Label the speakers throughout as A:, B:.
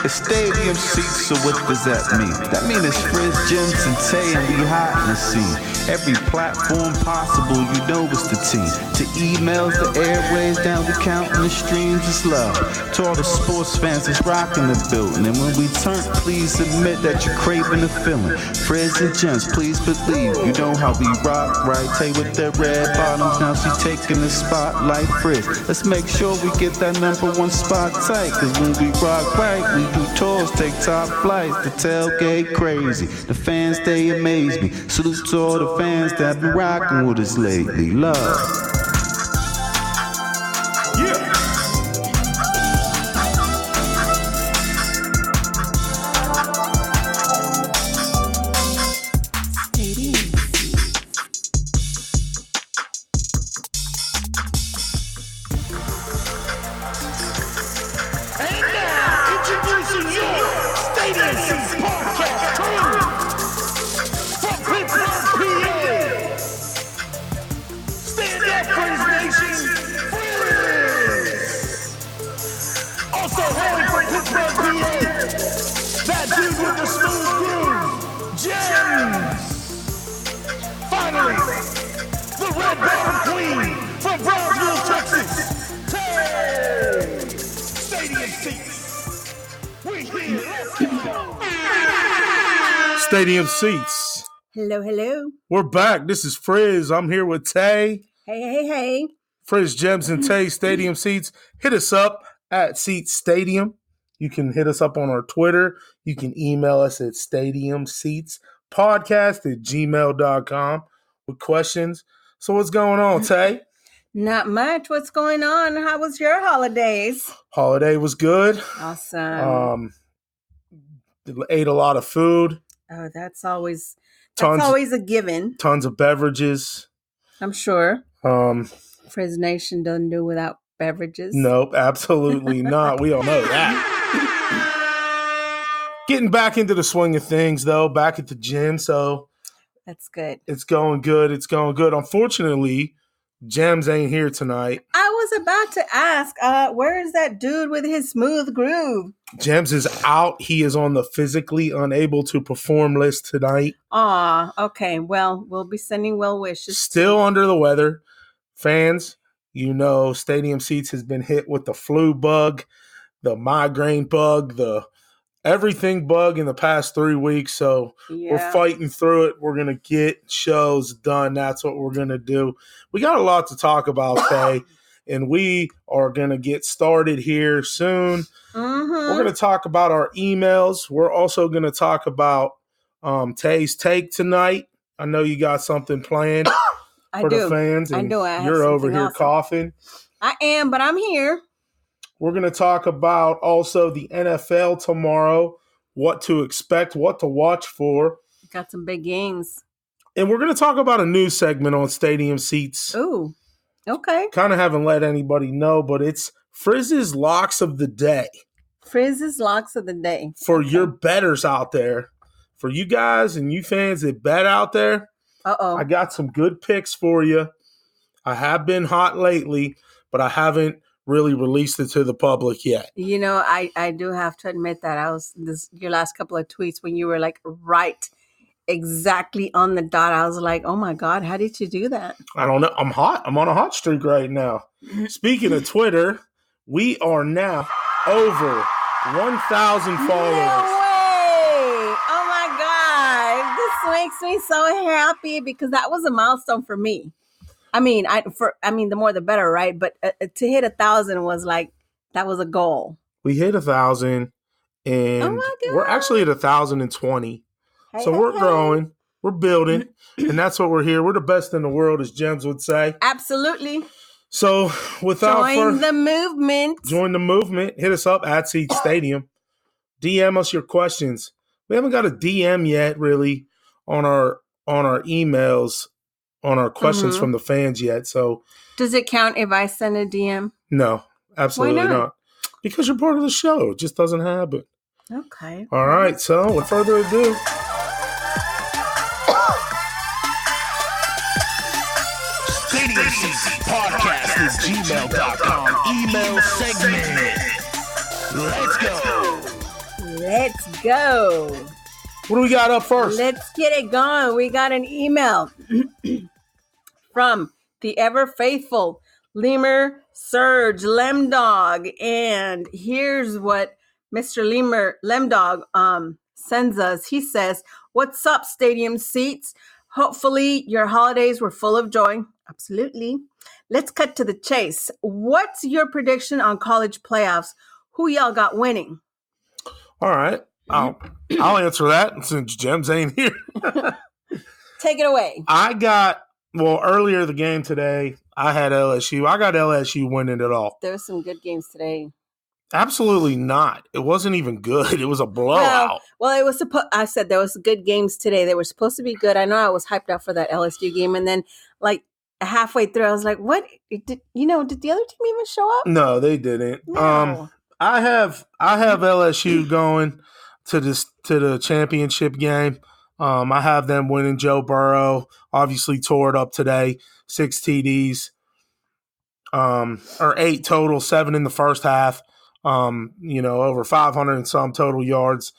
A: It's stadium seats, so what does that mean? That means it's Frizz, Gemz, and Tay, and we hot in the scene. Every platform possible, you know it's the team. To emails, the airways, down we counting the streams, it's love. To all the sports fans that's rocking the building. And when we turn, please admit that you're craving the feeling. Frizz and Gemz, please believe, you know how we rock, right? Tay with the red bottoms, now she taking the spotlight. Frizz, let's make sure we get that #1 spot tight. Cause when we rock right, we do tours, take top flights, the tailgate crazy. The fans, they amaze me. Salute to all the fans that been rocking with us lately. Love.
B: Stadium Seats.
C: Hello, hello.
B: We're back. This is Frizz. I'm here with Tay.
C: Hey.
B: Frizz, Gemz, and Tay, Stadium Seats. Hit us up at Seats Stadium. You can hit us up on our Twitter. You can email us at stadiumseatspodcast@gmail.com with questions. So what's going on, Tay?
C: Not much. What's going on? How was your holidays?
B: Holiday was good.
C: Awesome.
B: Ate a lot of food.
C: Oh, that's always a given.
B: Tons of beverages.
C: I'm sure. Frizz Nation doesn't do without beverages.
B: Nope, absolutely not. We all know that. Getting back into the swing of things, though, back at the gym, so
C: that's good.
B: It's going good. Unfortunately, Gemz ain't here tonight.
C: I was about to ask, where is that dude with his smooth groove?
B: Gemz is out. He is on the physically unable to perform list tonight.
C: Aw, okay. Well, we'll be sending well wishes.
B: Still under the weather. Fans, you know, Stadium Seats has been hit with the flu bug, the migraine bug, the everything bug in the past 3 weeks. So We're fighting through it. We're going to get shows done. That's what we're going to do. We got a lot to talk about today, and we are going to get started here soon.
C: Mm-hmm.
B: We're going to talk about our emails. We're also going to talk about Tay's take tonight. I know you got something planned for the fans.
C: I do.
B: You're over here coughing.
C: I am, but I'm here.
B: We're going to talk about also the NFL tomorrow, what to expect, what to watch for.
C: Got some big games.
B: And we're going to talk about a new segment on Stadium Seats.
C: Ooh, okay.
B: Kind of haven't let anybody know, but it's Frizz's Locks of the Day.
C: Frizz's Locks of the Day.
B: For your bettors out there. For you guys and you fans that bet out there. I got some good picks for you. I have been hot lately, but I haven't really released it to the public yet.
C: You know, I do have to admit that your last couple of tweets when you were like right exactly on the dot. I was like, oh my God, how did you do that?
B: I don't know. I'm hot. I'm on a hot streak right now. Speaking of Twitter, we are now over 1,000 followers.
C: No way! Oh my God. This makes me so happy because that was a milestone for me. I mean, the more the better, right? But to hit 1,000 was like, that was a goal.
B: We hit 1,000 and we're actually at 1,020. So we're growing, we're building, and that's what we're here. We're the best in the world, as Gemz would say.
C: Absolutely.
B: So
C: join the movement.
B: Join the movement. Hit us up at Seat Stadium. DM us your questions. We haven't got a DM yet, really, on our emails, on our questions from the fans yet. So
C: does it count if I send a DM?
B: No, absolutely not. Because you're part of the show. It just doesn't happen.
C: Okay.
B: All right. So without further ado.
D: Podcast@gmail.com. Email segment. Let's go.
C: Let's go.
B: What do we got up first?
C: Let's get it going. We got an email from the ever faithful Lemur Surge Lemdog. And here's what Mr. Lemur Lemdog sends us. He says, "What's up, stadium seats? Hopefully your holidays were full of joy." Absolutely. Let's cut to the chase. What's your prediction on college playoffs? Who y'all got winning?
B: All right. I'll answer that since Gemz ain't here.
C: Take it away.
B: Earlier the game today, I had LSU. I got LSU winning it all.
C: There were some good games today.
B: Absolutely not. It wasn't even good. It was a blowout.
C: Well, it was I said there was good games today. They were supposed to be good. I know I was hyped up for that LSU game, and then like halfway through, I was like, "What? Did the other team even show up?"
B: No, they didn't.
C: No.
B: I have LSU going to the championship game. I have them winning. Joe Burrow obviously tore it up today. 6 TDs, or 8 total, 7 in the first half. Over 500 and some total yards.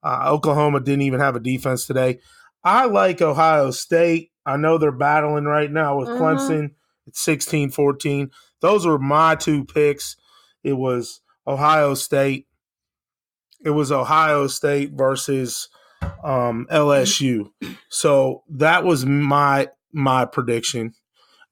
B: Oklahoma didn't even have a defense today. I like Ohio State. I know they're battling right now with Clemson. It's 16-14. Those were my 2 picks. It was Ohio State. It was Ohio State versus LSU. So that was my prediction,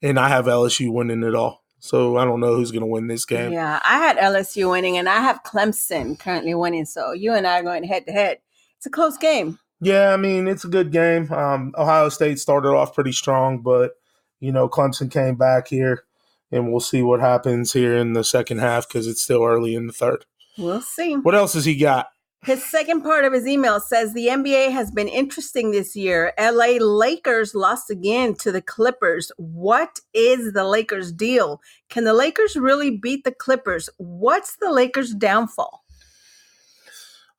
B: and I have LSU winning it all. So I don't know who's going to win this game.
C: Yeah, I had LSU winning, and I have Clemson currently winning. So you and I are going head to head. It's a close game.
B: Yeah, I mean, it's a good game. Ohio State started off pretty strong, but, Clemson came back here, and we'll see what happens here in the second half because it's still early in the third.
C: We'll see.
B: What else has he got?
C: His second part of his email says, "The NBA has been interesting this year. LA Lakers lost again to the Clippers. What is the Lakers' deal? Can the Lakers really beat the Clippers? What's the Lakers' downfall?"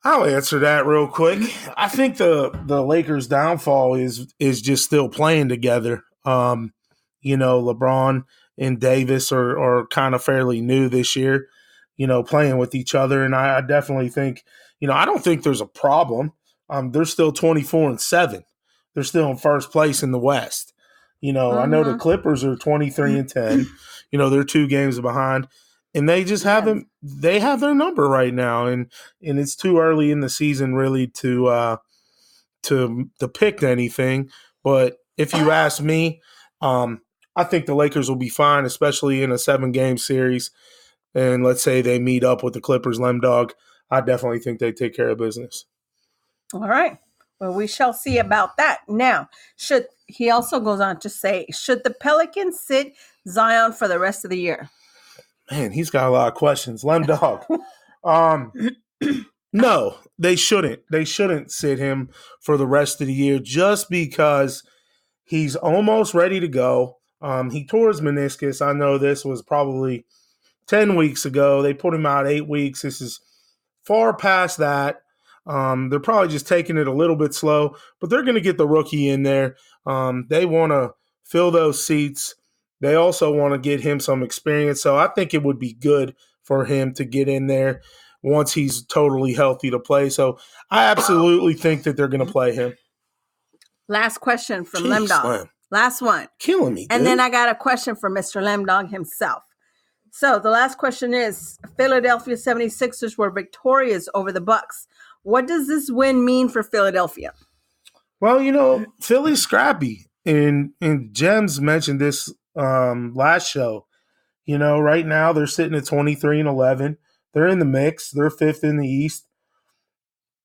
B: I'll answer that real quick. I think the Lakers' downfall is just still playing together. LeBron and Davis are kind of fairly new this year, playing with each other. And I definitely think, I don't think there's a problem. They're still 24-7. They're still in first place in the West. I know the Clippers are 23-10. They're 2 games behind. And they just they have their number right now. And it's too early in the season really to pick anything. But if you ask me, I think the Lakers will be fine, especially in a 7-game series. And let's say they meet up with the Clippers, Lemdog. I definitely think they take care of business.
C: All right. Well, we shall see about that. Now, he also goes on to say, should the Pelicans sit Zion for the rest of the year?
B: Man, he's got a lot of questions. Lemdog. No, they shouldn't. They shouldn't sit him for the rest of the year just because he's almost ready to go. He tore his meniscus. I know this was probably 10 weeks ago. They put him out 8 weeks. This is far past that. They're probably just taking it a little bit slow, but they're going to get the rookie in there. They want to fill those seats. They also want to get him some experience. So I think it would be good for him to get in there once he's totally healthy to play. So I absolutely think that they're going to play him.
C: Last question from Lemdog.
B: Slam.
C: Last one.
B: Killing me, dude.
C: And then I got a question for Mr. Lemdog himself. So the last question is, Philadelphia 76ers were victorious over the Bucks. What does this win mean for Philadelphia?
B: Well, Philly's scrappy. And Gemz mentioned this last show. Right now they're sitting at 23-11. They're in the mix. They're 5th in the East.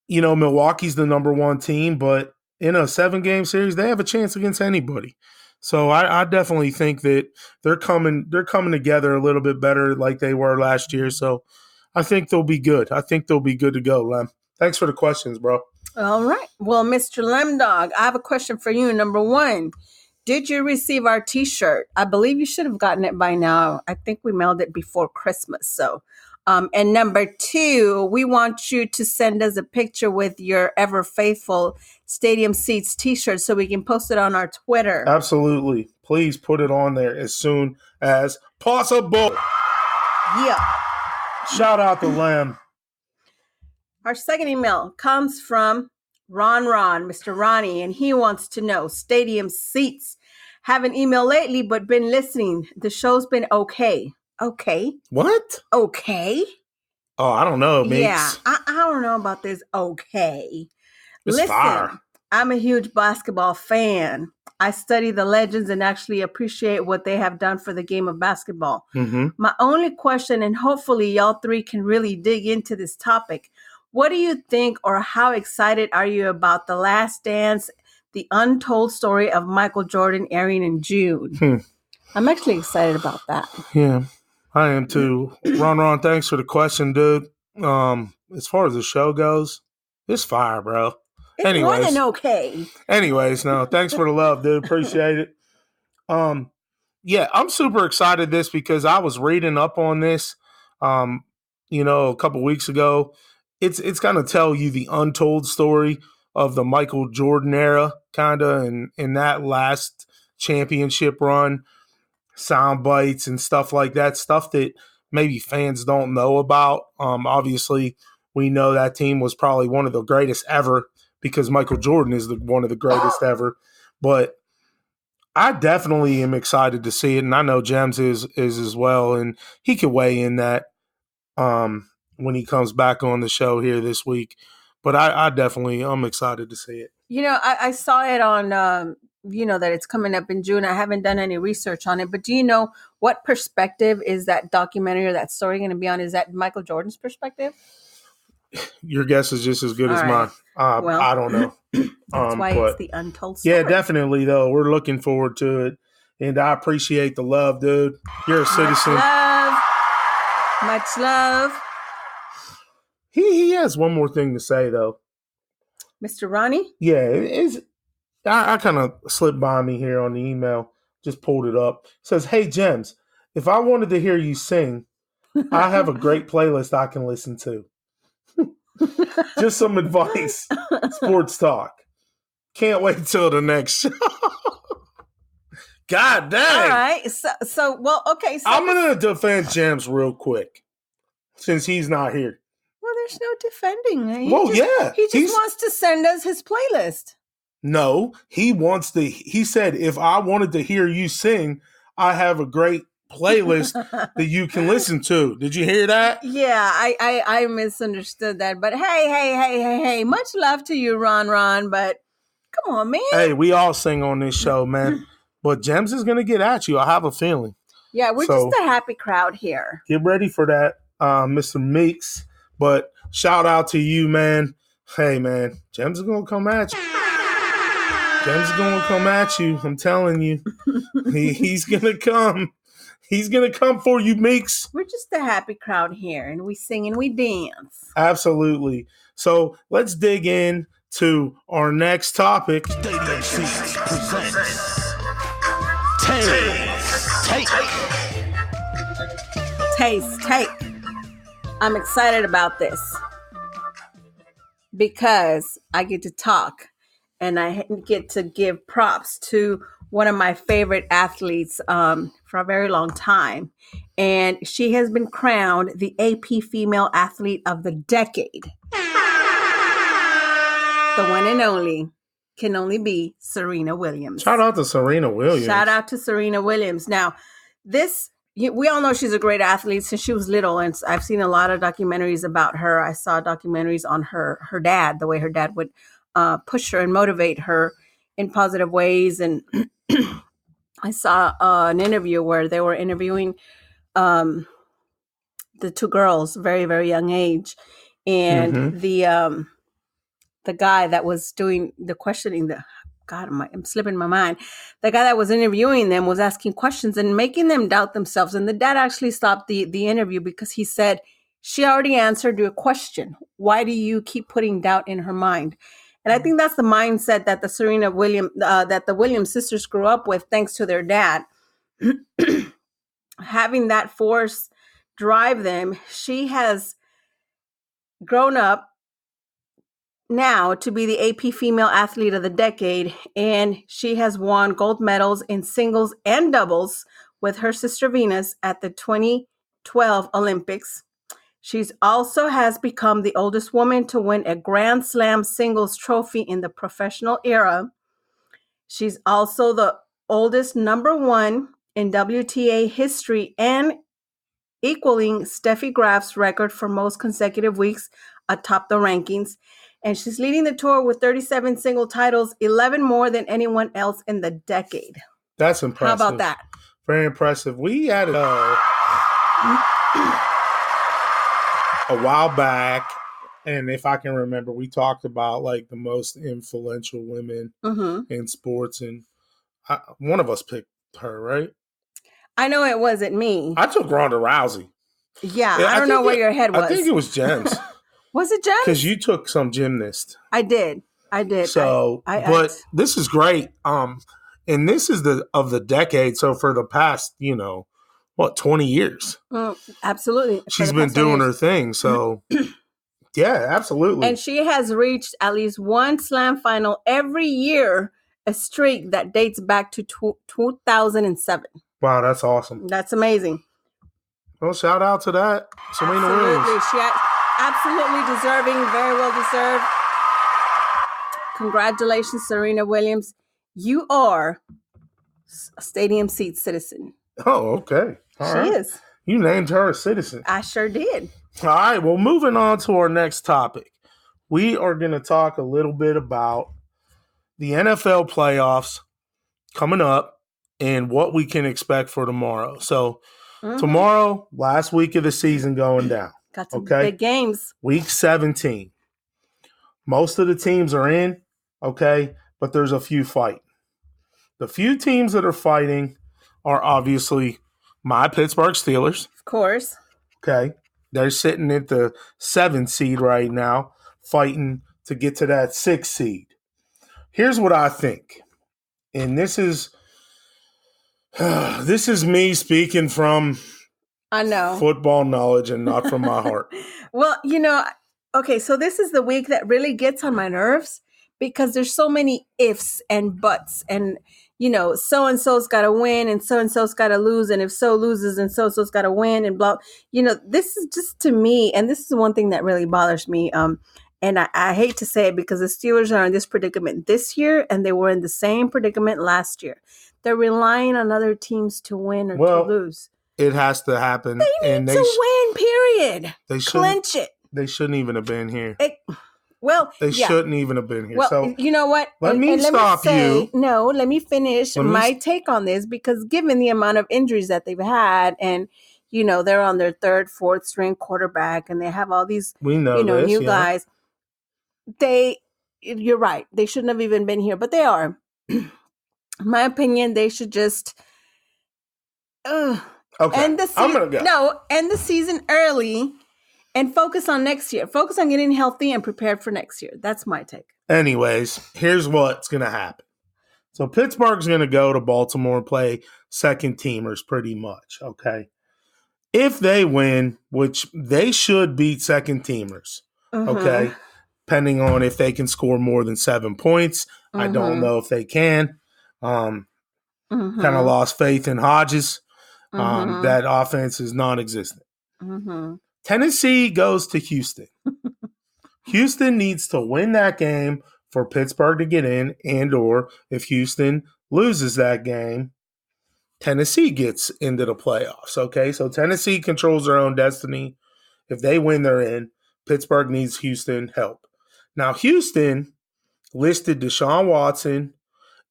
B: Milwaukee's the number 1 team, but in a 7-game series, they have a chance against anybody. So I definitely think that they're coming together a little bit better like they were last year. So I think they'll be good. I think they'll be good to go, Lem. Thanks for the questions, bro.
C: All right. Well, Mr. Lemdog, I have a question for you. Number 1, did you receive our T-shirt? I believe you should have gotten it by now. I think we mailed it before Christmas. So, and number 2, we want you to send us a picture with your ever faithful Stadium Seats T-shirt so we can post it on our Twitter.
B: Absolutely. Please put it on there as soon as possible.
C: Yeah.
B: Shout out to Lem.
C: Our second email comes from Mr. Ronnie, and he wants to know stadium seats. Haven't emailed lately, but been listening. The show's been okay. Okay.
B: What?
C: Okay.
B: Oh, I don't know, Meeks.
C: Yeah, I don't know about this. Okay.
B: It's
C: Listen,
B: fire.
C: I'm a huge basketball fan. I study the legends and actually appreciate what they have done for the game of basketball.
B: Mm-hmm.
C: My only question, and hopefully y'all three can really dig into this topic. What do you think, or how excited are you about The Last Dance, the untold story of Michael Jordan airing in June? I'm actually excited about that.
B: Yeah, I am too. Ron, thanks for the question, dude. As far as the show goes, it's fire, bro.
C: It's more than okay.
B: Anyways, no, thanks for the love, dude. Appreciate it. Yeah, I'm super excited this because I was reading up on this, a couple weeks ago. It's going to tell you the untold story of the Michael Jordan era, kind of, and in that last championship run, sound bites and stuff like that, stuff that maybe fans don't know about. Obviously, we know that team was probably one of the greatest ever because Michael Jordan is one of the greatest ever. But I definitely am excited to see it, and I know Gemz is as well, and he can weigh in that when he comes back on the show here this week. But I'm excited to see it.
C: I saw it on, that it's coming up in June. I haven't done any research on it, but do you know what perspective is that documentary or that story going to be on? Is that Michael Jordan's perspective?
B: Your guess is just as good as mine. Well, I don't know.
C: That's why it's the untold story.
B: Yeah, definitely, though. We're looking forward to it. And I appreciate the love, dude. You're a citizen.
C: Much love.
B: He has one more thing to say, though.
C: Mr. Ronnie?
B: Yeah, I kind of slipped by me here on the email. Just pulled it up. It says, hey, Gemz, if I wanted to hear you sing, I have a great playlist I can listen to. Just some advice. Sports talk. Can't wait till the next show. God dang.
C: All right. So
B: I'm going to defend Gemz real quick since he's not here.
C: Well, there's no defending. He just wants to send us his playlist.
B: No, he said, if I wanted to hear you sing, I have a great playlist that you can listen to. Did you hear that?
C: Yeah, I misunderstood that. But hey, much love to you, Ron, but come on, man.
B: Hey, we all sing on this show, man. But Gemz is going to get at you. I have a feeling.
C: Yeah, we're just a happy crowd here.
B: Get ready for that, Mr. Meeks. But shout out to you, man. Hey, man, Gemz is going to come at you. Gemz is going to come at you. I'm telling you. He's going to come. He's going to come for you, Meeks.
C: We're just a happy crowd here, and we sing and we dance.
B: Absolutely. So let's dig in to our next topic.
A: Stadium Seats presents
C: Taste Take. I'm excited about this because I get to talk and I get to give props to one of my favorite athletes for a very long time. And she has been crowned the AP Female Athlete of the Decade. The one and only can only be Serena Williams.
B: Shout out to Serena Williams.
C: Now, we all know she's a great athlete since she was little, and I've seen a lot of documentaries about her. I saw documentaries on her dad, the way her dad would push her and motivate her in positive ways. And I saw an interview where they were interviewing the two girls, very, very young age. And the guy that was doing the questioning, I'm slipping my mind. The guy that was interviewing them was asking questions and making them doubt themselves. And the dad actually stopped the interview because he said, she already answered your question. Why do you keep putting doubt in her mind? And I think that's the mindset that the Williams sisters grew up with, thanks to their dad. Having that force drive them, she has grown up now to be the AP Female Athlete of the Decade, and she has won gold medals in singles and doubles with her sister Venus at the 2012 Olympics. She's also has become the oldest woman to win a Grand Slam singles trophy in the professional era. She's also the oldest number one in WTA history and equaling Steffi Graf's record for most consecutive weeks atop the rankings. And she's leading the tour with 37 single titles, 11 more than anyone else in the decade.
B: That's impressive.
C: How about that?
B: Very impressive. We had a while back, and if I can remember, we talked about like the most influential women in sports, and one of us picked her, right?
C: I know it wasn't me.
B: I took Ronda Rousey.
C: Yeah, I don't know where your head was.
B: I think it was Gemz.
C: Was it Gemz?
B: Because you took some gymnast.
C: I did.
B: So, but this is great. And this is of the decade. So for the past, 20 years.
C: Absolutely.
B: She's been doing her thing. So, yeah, absolutely.
C: And she has reached at least one slam final every year, a streak that dates back to 2007.
B: Wow, that's awesome.
C: That's amazing.
B: Well, shout out to that, Serena Williams.
C: She absolutely deserving, very well deserved. Congratulations, Serena Williams. You are a stadium seat citizen.
B: Oh, okay. All right.
C: She is.
B: You named her a citizen.
C: I sure did.
B: All right. Well, moving on to our next topic. We are going to talk a little bit about the NFL playoffs coming up and what we can expect for tomorrow. So, tomorrow, last week of the season going down.
C: Got some big games.
B: Week 17. Most of the teams are in, okay, but there's a few fighting. The few teams that are fighting are obviously my Pittsburgh Steelers.
C: Of course.
B: Okay. They're sitting at the 7th seed right now, fighting to get to that 6th seed. Here's what I think. And this is me speaking from football knowledge and not from my heart.
C: Well, okay, so this is the week that really gets on my nerves because there's so many ifs and buts and, so-and-so's got to win and so-and-so's got to lose. And if so loses and so-and-so's got to win and blah, this is just to me. And this is one thing that really bothers me. And I hate to say it because the Steelers are in this predicament this year and they were in the same predicament last year. They're relying on other teams to win or to lose.
B: It has to happen.
C: They need to win, period.
B: They
C: clinch it.
B: They shouldn't even have been here.
C: They
B: shouldn't even have been here.
C: Well,
B: so
C: you know what?
B: Let me
C: finish my take on this because given the amount of injuries that they've had and, they're on their 3rd, 4th string quarterback and they have all these, new guys. You're right. They shouldn't have even been here, but they are. In my opinion, they should just end the season.
B: I'm gonna go.
C: No, end the season early and focus on next year. Focus on getting healthy and prepared for next year. That's my take.
B: Anyways, here's what's gonna happen. So Pittsburgh's gonna go to Baltimore and play second teamers pretty much. Okay. If they win, which they should beat second teamers, okay, depending on if they can score more than 7 points. I don't know if they can. Kind of lost faith in Hodges. That offense is non-existent. Tennessee goes to Houston. Houston needs to win that game for Pittsburgh to get in, and or if Houston loses that game, Tennessee gets into the playoffs. Okay, so Tennessee controls their own destiny. If they win, they're in. Pittsburgh needs Houston help. Now, Houston listed Deshaun Watson,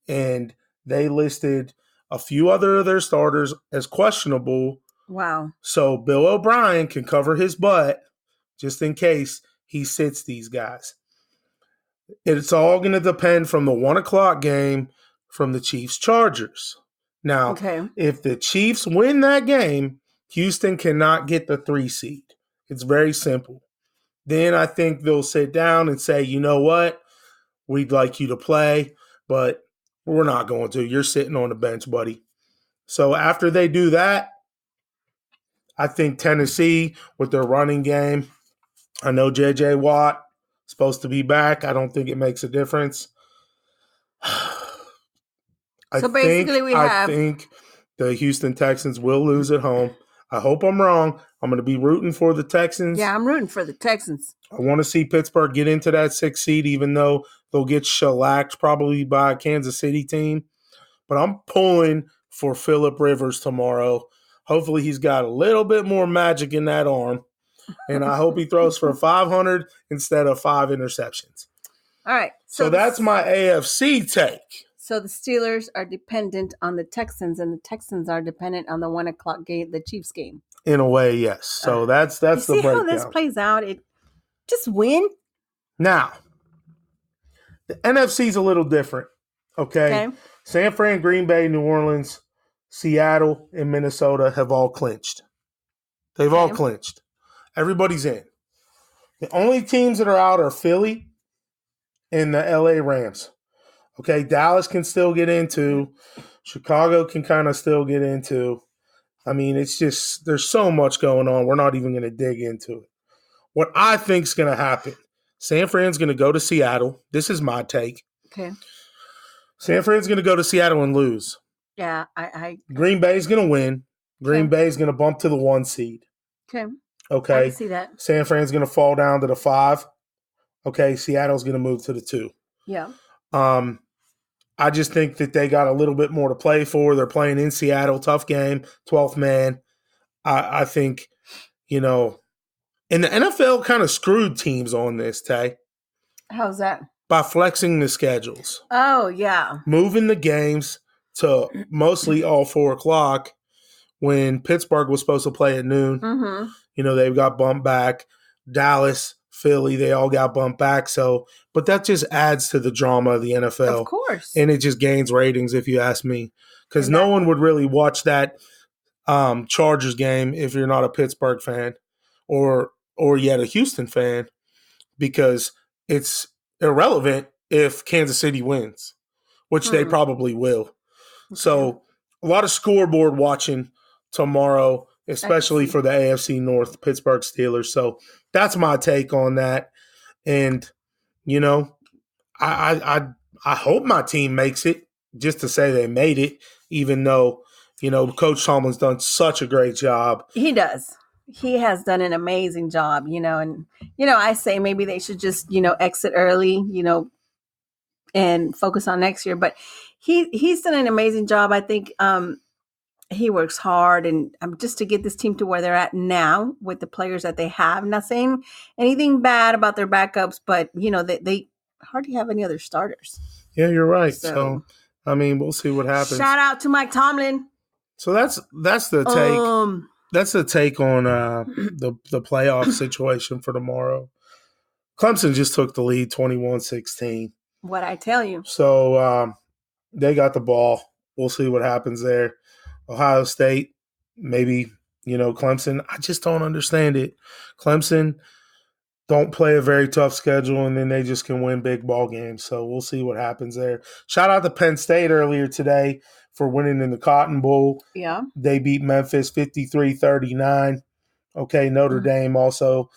B: and they listed a few other of their starters as questionable.
C: Wow.
B: So Bill O'Brien can cover his butt just in case he sits these guys. It's all going to depend from the 1:00 game from the Chiefs-Chargers. Now, if the Chiefs win that game, Houston cannot get the 3 seed. It's very simple. Then I think they'll sit down and say, you know what? We'd like you to play, but we're not going to. You're sitting on the bench, buddy. So after they do that, I think Tennessee with their running game, I know J.J. Watt is supposed to be back. I don't think it makes a difference. I think the Houston Texans will lose at home. I hope I'm wrong. I'm going to be rooting for the Texans.
C: Yeah, I'm rooting for the Texans.
B: I want to see Pittsburgh get into that 6th seed, even though they'll get shellacked probably by a Kansas City team. But I'm pulling for Phillip Rivers tomorrow. Hopefully he's got a little bit more magic in that arm. And I hope he throws for 500 instead of 5 interceptions.
C: All right.
B: So that's my AFC take.
C: So the Steelers are dependent on the Texans, and the Texans are dependent on the 1 o'clock game, the Chiefs game.
B: In a way, yes. So that's the breakdown.
C: See how this plays out? It just win.
B: Now, the NFC is a little different. Okay. San Fran, Green Bay, New Orleans, Seattle, and Minnesota have all clinched. They've all clinched. Everybody's in. The only teams that are out are Philly and the LA Rams. Okay, Dallas can still get into. Chicago can kind of still get into. I mean, it's just, there's so much going on. We're not even going to dig into it. What I think is going to happen, San Fran's going to go to Seattle. This is my take.
C: Okay.
B: San Fran's going to go to Seattle and lose.
C: Yeah,
B: Green Bay's going to win. Green Bay's going to bump to the 1 seed.
C: Okay.
B: Okay.
C: I can see that.
B: San Fran's going to fall down to the 5. Okay. Seattle's going to move to the 2.
C: Yeah.
B: I just think that they got a little bit more to play for. They're playing in Seattle. Tough game. 12th man. I think, and the NFL kind of screwed teams on this, Tay.
C: How's that?
B: By flexing the schedules.
C: Oh, yeah.
B: Moving the games to mostly all 4 o'clock when Pittsburgh was supposed to play at noon.
C: Mm-hmm.
B: They got bumped back. Dallas, Philly, they all got bumped back. So, but that just adds to the drama of the NFL.
C: Of course.
B: And it just gains ratings, if you ask me. Because no one would really watch that Chargers game if you're not a Pittsburgh fan or yet a Houston fan, because it's irrelevant if Kansas City wins, which they probably will. Okay. So a lot of scoreboard watching tomorrow, especially for the AFC North, Pittsburgh Steelers. So that's my take on that. And, I hope my team makes it, just to say they made it, even though, Coach Tomlin's done such a great job.
C: He does. He has done an amazing job, and, I say maybe they should just, exit early, and focus on next year. But he's done an amazing job. I think he works hard, and just to get this team to where they're at now with the players that they have. I'm not saying anything bad about their backups, but, they hardly have any other starters.
B: Yeah, you're right. So we'll see what happens.
C: Shout out to Mike Tomlin.
B: So that's the take. That's the take on the playoff situation for tomorrow. Clemson just took the lead 21-16.
C: What I tell you.
B: So they got the ball. We'll see what happens there. Ohio State, maybe, Clemson. I just don't understand it. Clemson don't play a very tough schedule, and then they just can win big ball games. So we'll see what happens there. Shout out to Penn State earlier today for winning in the Cotton Bowl.
C: Yeah. They
B: beat Memphis 53-39. Okay, Notre Dame also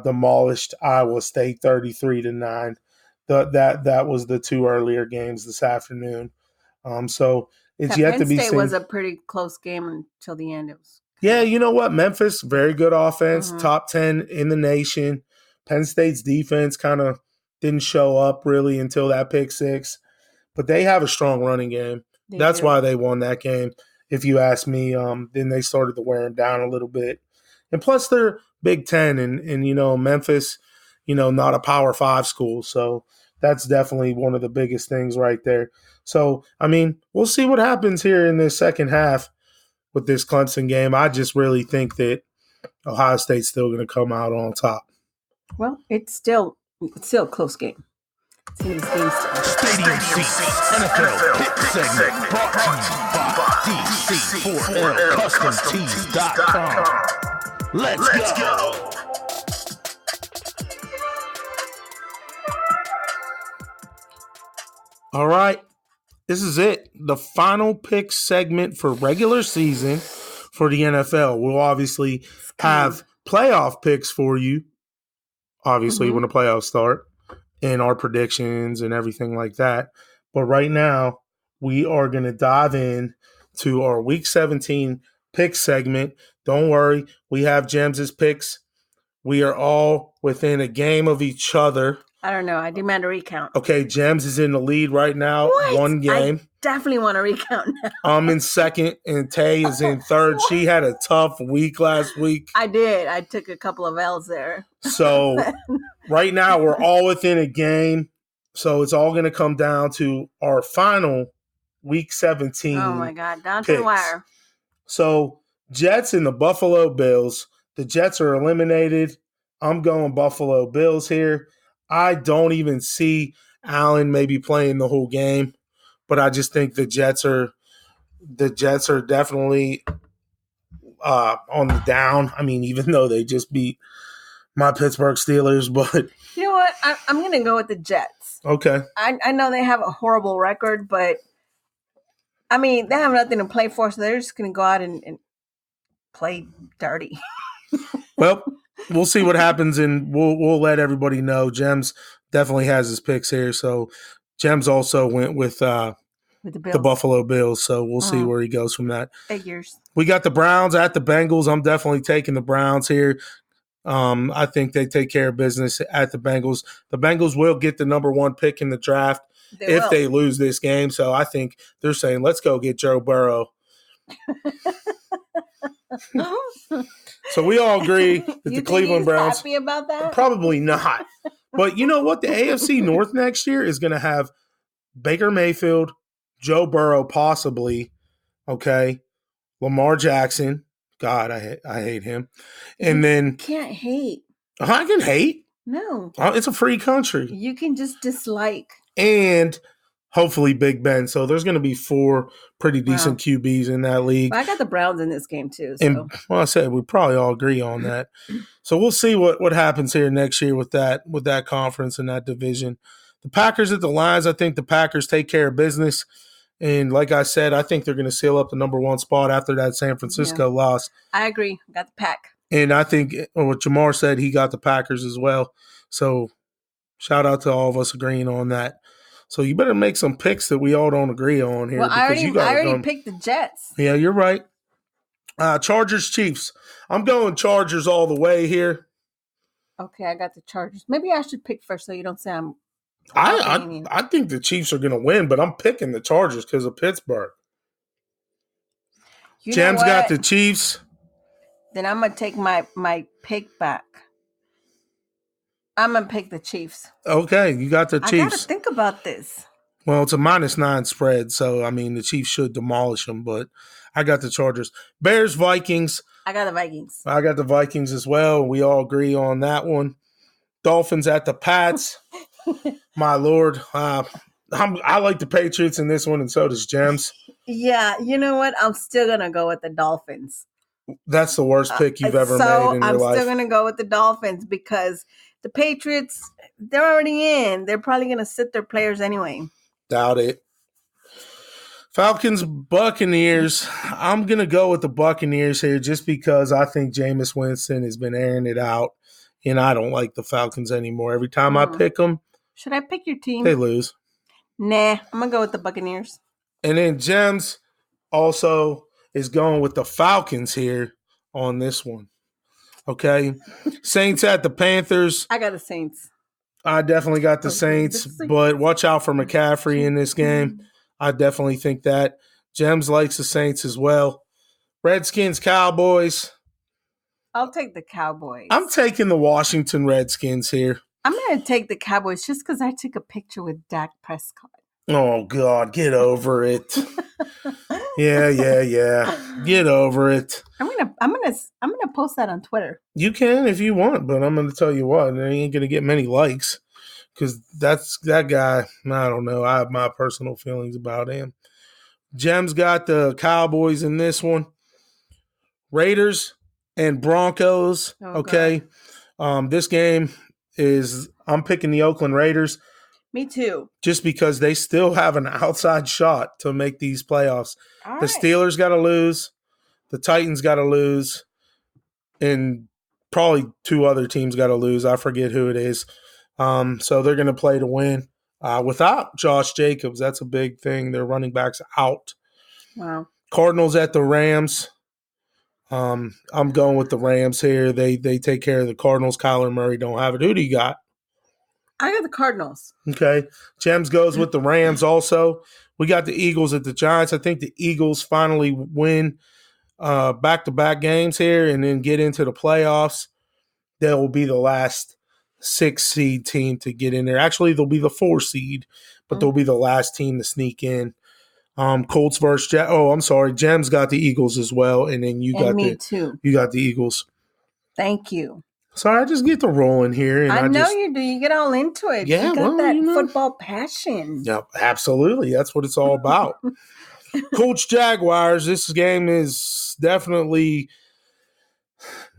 B: demolished Iowa State 33-9. That was the 2 earlier games this afternoon. So it's yet to be seen.
C: Penn State was a pretty close game until the end. It was.
B: Yeah, you know what? Memphis, very good offense, top 10 in the nation. Penn State's defense kind of didn't show up really until that pick 6. But they have a strong running game. That's why they won that game, if you ask me. Then they started to wear them down a little bit. And plus they're Big Ten and Memphis, not a Power 5 school. So that's definitely one of the biggest things right there. So, we'll see what happens here in this second half with this Clemson game. I just really think that Ohio State's still going to come out on top.
C: Well, it's still a close game. Stadium
D: Seats, NFL Pick Segment, brought to you by DC4LCustomTees.com. Let's go.
B: All right. This is it. The final pick segment for regular season for the NFL. We'll obviously have playoff picks for you, obviously, when the playoffs start, and our predictions and everything like that. But right now, we are going to dive in to our Week 17 pick segment. Don't worry. We have Gems's picks. We are all within a game of each other.
C: I don't know. I demand a recount.
B: Okay, Gemz is in the lead right now.
C: What?
B: One game.
C: I definitely want a recount now.
B: I'm in second, and Tay is in third. She had a tough week last week.
C: I did. I took a couple of L's there.
B: So right now we're all within a game. So it's all going to come down to our final week 17.
C: Oh my God. Down
B: picks.
C: to the wire.
B: So Jets and the Buffalo Bills. The Jets are eliminated. I'm going Buffalo Bills here. I don't even see Allen maybe playing the whole game, but I just think the Jets are definitely on the down. I mean, even though they just beat my Pittsburgh Steelers, but
C: you know what? I'm going to go with the Jets.
B: Okay.
C: I know they have a horrible record, but I mean, they have nothing to play for, so they're just going to go out and play dirty.
B: Well, we'll see what happens, and we'll let everybody know. Gemz definitely has his picks here, so Gemz also went with the Buffalo Bills, so we'll see where he goes from that.
C: Figures.
B: We got the Browns at the Bengals. I'm definitely taking the Browns here. I think they take care of business at the Bengals. The Bengals will get the number 1 pick in the draft if they lose this game, so I think they're saying, let's go get Joe Burrow. So we all agree that the Cleveland Browns
C: happy about that?
B: Probably not. But you know what? The AFC North next year is going to have Baker Mayfield, Joe Burrow, possibly. Okay, Lamar Jackson. God, I hate him. And then
C: you can't hate.
B: I can hate.
C: No,
B: it's a free country.
C: You can just dislike.
B: And hopefully Big Ben. So there's going to be 4 pretty decent QBs in that league.
C: Well, I got the Browns in this game too. So.
B: And well, I said we probably all agree on that. So we'll see what happens here next year with that conference and that division. The Packers at the Lions. I think the Packers take care of business. And like I said, I think they're going to seal up the number 1 spot after that San Francisco loss.
C: I agree. Got the Pack.
B: And I think what Jamar said, he got the Packers as well. So shout out to all of us agreeing on that. So you better make some picks that we all don't agree on here.
C: Well, I already picked the Jets.
B: Yeah, you're right. Chargers, Chiefs. I'm going Chargers all the way here.
C: Okay, I got the Chargers. Maybe I should pick first so you don't say I'm.
B: I think the Chiefs are going to win, but I'm picking the Chargers because of Pittsburgh. Gem's got the Chiefs.
C: Then I'm going to take my pick back. I'm going to pick the Chiefs.
B: Okay, you got the Chiefs. I got to
C: think about this.
B: Well, it's a -9 spread, so, I mean, the Chiefs should demolish them, but I got the Chargers. Bears, Vikings.
C: I got the Vikings.
B: I got the Vikings as well. We all agree on that one. Dolphins at the Pats. My Lord. I like the Patriots in this one, and so does Gemz.
C: Yeah, you know what? I'm still going to go with the Dolphins.
B: That's the worst pick you've ever made in your life.
C: I'm still going to go with the Dolphins because the Patriots, they're already in. They're probably going to sit their players anyway.
B: Doubt it. Falcons, Buccaneers. I'm going to go with the Buccaneers here just because I think Jameis Winston has been airing it out, and I don't like the Falcons anymore. Every time I pick them.
C: Should I pick your team?
B: They lose.
C: Nah, I'm going to go with the Buccaneers.
B: And then Gemz also is going with the Falcons here on this one. Okay. Saints at the Panthers.
C: I got the Saints.
B: I definitely got the Saints, but watch out for McCaffrey in this game. I definitely think that. Gemz likes the Saints as well. Redskins, Cowboys.
C: I'll take the Cowboys.
B: I'm taking the Washington Redskins here.
C: I'm going to take the Cowboys just because I took a picture with Dak Prescott.
B: Oh, God, get over it. Yeah. Get over it.
C: I'm gonna post that on Twitter.
B: You can if you want, but I'm gonna tell you what, they ain't gonna get many likes because that guy. I don't know. I have my personal feelings about him. Gem's got the Cowboys in this one. Raiders and Broncos.
C: Oh,
B: okay, this game is. I'm picking the Oakland Raiders.
C: Me too.
B: Just because they still have an outside shot to make these playoffs.
C: All
B: the Steelers got to lose. The Titans got to lose. And probably 2 other teams got to lose. I forget who it is. So they're going to play to win. Without Josh Jacobs, that's a big thing. Their running back's out.
C: Wow.
B: Cardinals at the Rams. I'm going with the Rams here. They take care of the Cardinals. Kyler Murray don't have it. Who do you got?
C: I got the Cardinals.
B: Okay. Gems goes with the Rams also. We got the Eagles at the Giants. I think the Eagles finally win back-to-back games here and then get into the playoffs. They will be the last 6 seed team to get in there. Actually, they'll be the 4 seed, but they'll be the last team to sneak in. Colts versus Gems got the Eagles as well, and then you got the Eagles.
C: Thank you.
B: So I just get the rolling here, and
C: I know you do. You get all into it.
B: Yeah,
C: you got that football passion.
B: Yeah, absolutely. That's what it's all about. Colts Jaguars. This game is definitely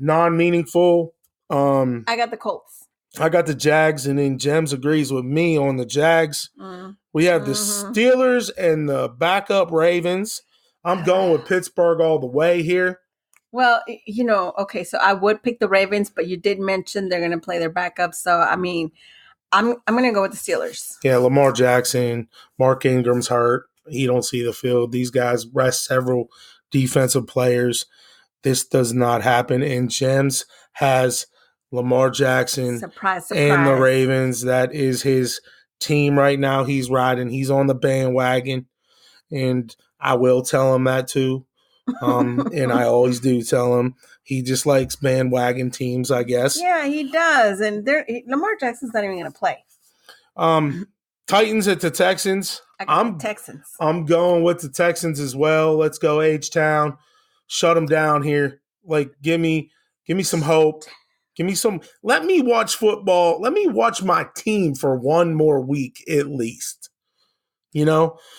B: non-meaningful.
C: I got the Colts.
B: I got the Jags, and then Gems agrees with me on the Jags. We have the Steelers and the backup Ravens. I'm going with Pittsburgh all the way here.
C: Well, okay, so I would pick the Ravens, but you did mention they're going to play their backup. So, I mean, I'm going to go with the Steelers.
B: Yeah, Lamar Jackson, Mark Ingram's hurt. He don't see the field. These guys rest several defensive players. This does not happen. And Gems has Lamar Jackson
C: surprise.
B: And the Ravens. That is his team right now. He's riding. He's on the bandwagon. And I will tell him that too. And I always do tell him. He just likes bandwagon teams, I guess.
C: Yeah, he does. And Lamar Jackson's not even going to play.
B: Titans at the Texans.
C: The Texans.
B: I'm going with the Texans as well. Let's go H-Town. Shut them down here. Like, give me some hope. Give me some. Let me watch football. Let me watch my team for one more week at least. You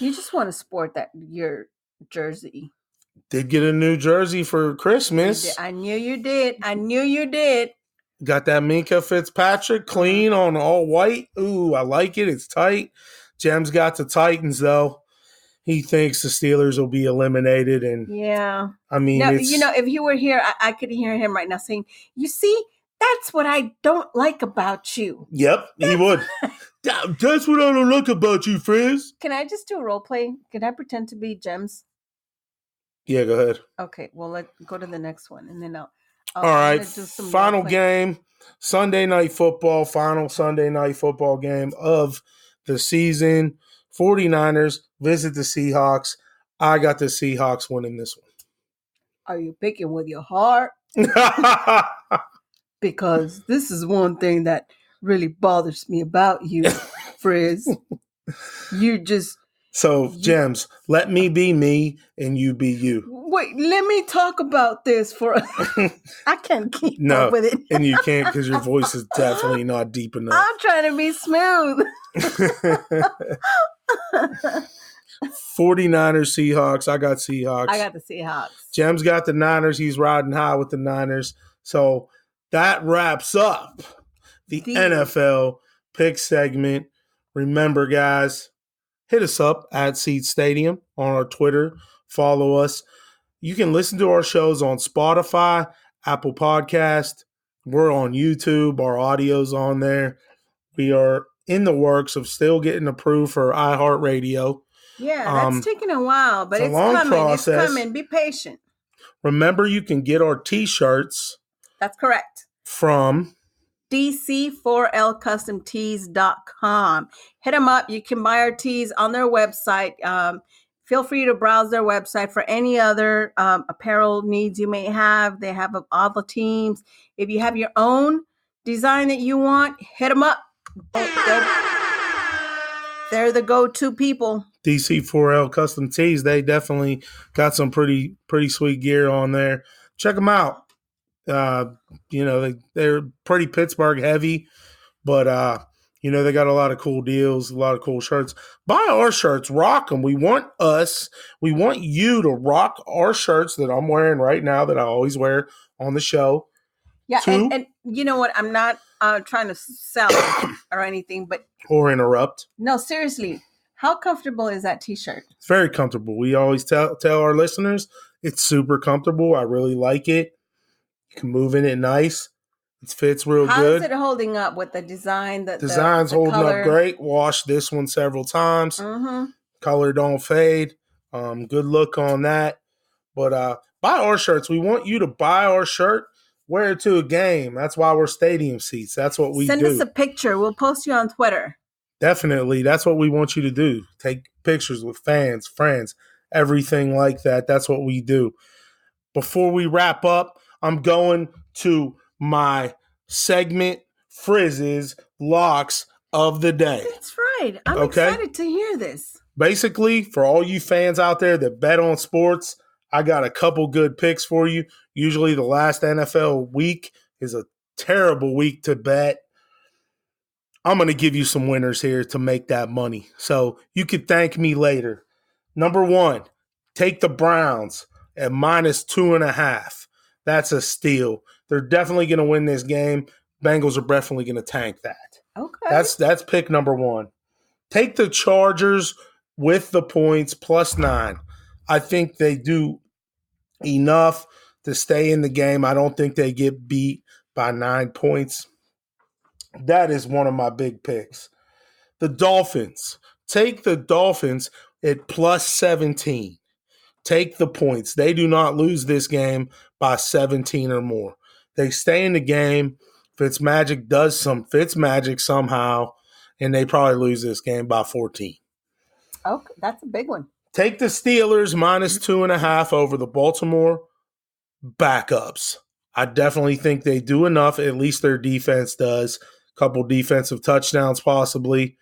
C: just want to sport your jersey.
B: Did get a new jersey for Christmas.
C: I knew you did.
B: Got that Minka Fitzpatrick clean on all white. Ooh, I like it. It's tight. Gems got the Titans, though. He thinks the Steelers will be eliminated. And
C: yeah.
B: I mean,
C: if he were here, I could hear him right now saying, you see, that's what I don't like about you.
B: Yep, he would. That's what I don't like about you, Frizz.
C: Can I just do a role play? Can I pretend to be Gems?
B: Yeah, go ahead.
C: Okay, well, let's go to the next one, and then I'll
B: all right, final game, Sunday Night Football, final Sunday Night Football game of the season. 49ers visit the Seahawks. I got the Seahawks winning this one.
C: Are you picking with your heart? Because this is one thing that really bothers me about you, Frizz.
B: So, Gems, let me be me and you be you.
C: Wait, let me talk about this I can't keep up with it.
B: And you can't because your voice is definitely not deep enough.
C: I'm trying to be smooth.
B: 49ers, Seahawks. I got Seahawks.
C: I got the Seahawks.
B: Gems got the Niners. He's riding high with the Niners. So that wraps up the NFL pick segment. Remember, guys, hit us up at Seed Stadium on our Twitter. Follow us. You can listen to our shows on Spotify, Apple Podcast. We're on YouTube. Our audio's on there. We are in the works of still getting approved for iHeartRadio.
C: Yeah, that's taking a while, but it's coming. Process. It's coming. Be patient.
B: Remember, you can get our T-shirts.
C: That's correct.
B: From
C: DC4LCustomTees.com. Hit them up. You can buy our tees on their website. Feel free to browse their website for any other apparel needs you may have. They have all the teams. If you have your own design that you want, hit them up. They're the go-to people.
B: DC4L Custom Tees. They definitely got some pretty sweet gear on there. Check them out. They're pretty Pittsburgh heavy, but they got a lot of cool deals, a lot of cool shirts. Buy our shirts, rock them. We want you to rock our shirts that I'm wearing right now that I always wear on the show.
C: Yeah, and you know what? I'm not trying to sell or anything,
B: or interrupt.
C: No, seriously. How comfortable is that T-shirt?
B: It's very comfortable. We always tell our listeners it's super comfortable. I really like it. You can move in it nice. It fits real good.
C: How is it holding up with the design?
B: Design's holding up great. Washed this one several times. Mm-hmm. Color don't fade. Good look on that. But buy buy our shirts. We want you to buy our shirt, wear it to a game. That's why we're Stadium Seats. That's what we do.
C: Send us a picture. We'll post you on Twitter.
B: Definitely. That's what we want you to do. Take pictures with fans, friends, everything like that. That's what we do. Before we wrap up, I'm going to my segment, Frizz's Locks of the Day.
C: That's right. I'm excited to hear this.
B: Basically, for all you fans out there that bet on sports, I got a couple good picks for you. Usually the last NFL week is a terrible week to bet. I'm going to give you some winners here to make that money. So you can thank me later. Number 1, take the Browns at -2.5. That's a steal. They're definitely going to win this game. Bengals are definitely going to tank that.
C: Okay.
B: That's pick number 1. Take the Chargers with the points +9. I think they do enough to stay in the game. I don't think they get beat by 9 points. That is one of my big picks. The Dolphins. Take the Dolphins at +17. Take the points. They do not lose this game by 17 or more. They stay in the game. Fitzmagic does some Fitzmagic somehow, and they probably lose this game by 14.
C: Okay, that's a big one.
B: Take the Steelers -2.5 over the Baltimore backups. I definitely think they do enough. At least their defense does. Couple defensive touchdowns possibly.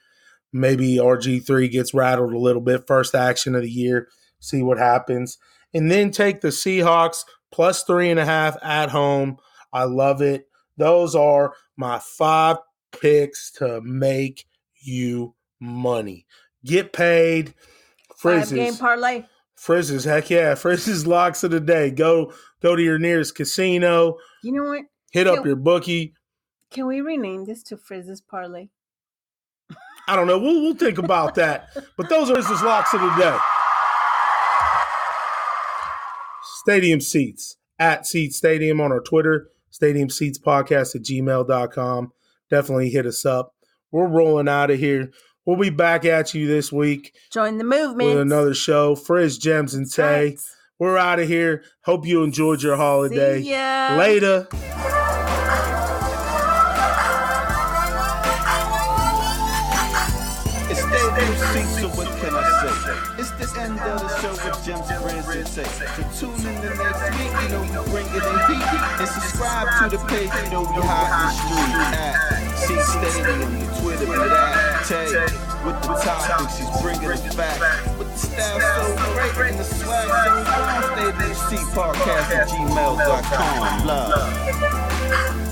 B: Maybe RG3 gets rattled a little bit. First action of the year. See what happens. And then take the Seahawks +3.5 at home. I love it. Those are my 5 picks to make you money. Get paid. Frizz's
C: 5-game parlay.
B: Frizz's, heck yeah. Frizz's Locks of the Day. Go to your nearest casino.
C: You know what?
B: Hit up your bookie.
C: Can we rename this to Frizz's Parlay?
B: I don't know. We'll think about that. But those are Frizz's Locks of the Day. Stadium Seats at Seat Stadium on our Twitter. Stadium Seats Podcast at gmail.com. Definitely hit us up. We're rolling out of here. We'll be back at you this week.
C: Join the movement.
B: With another show. Frizz, Gemz, and Tay.
C: Right.
B: We're out of here. Hope you enjoyed your holiday.
C: See ya.
B: Later.
A: It's Stadium Seats, so what can I say? It's the end of the show with Gemz, Frizz, and Tay. So tune in the next week, you know we bring it in heat. And subscribe to the page, you know we hot in the street. At Seat Stadium, the Twitter, but at Tay. With the topics, she's bringing it back. With the style so great and the swag so strong. Stadium Seat Podcast at gmail.com. Love.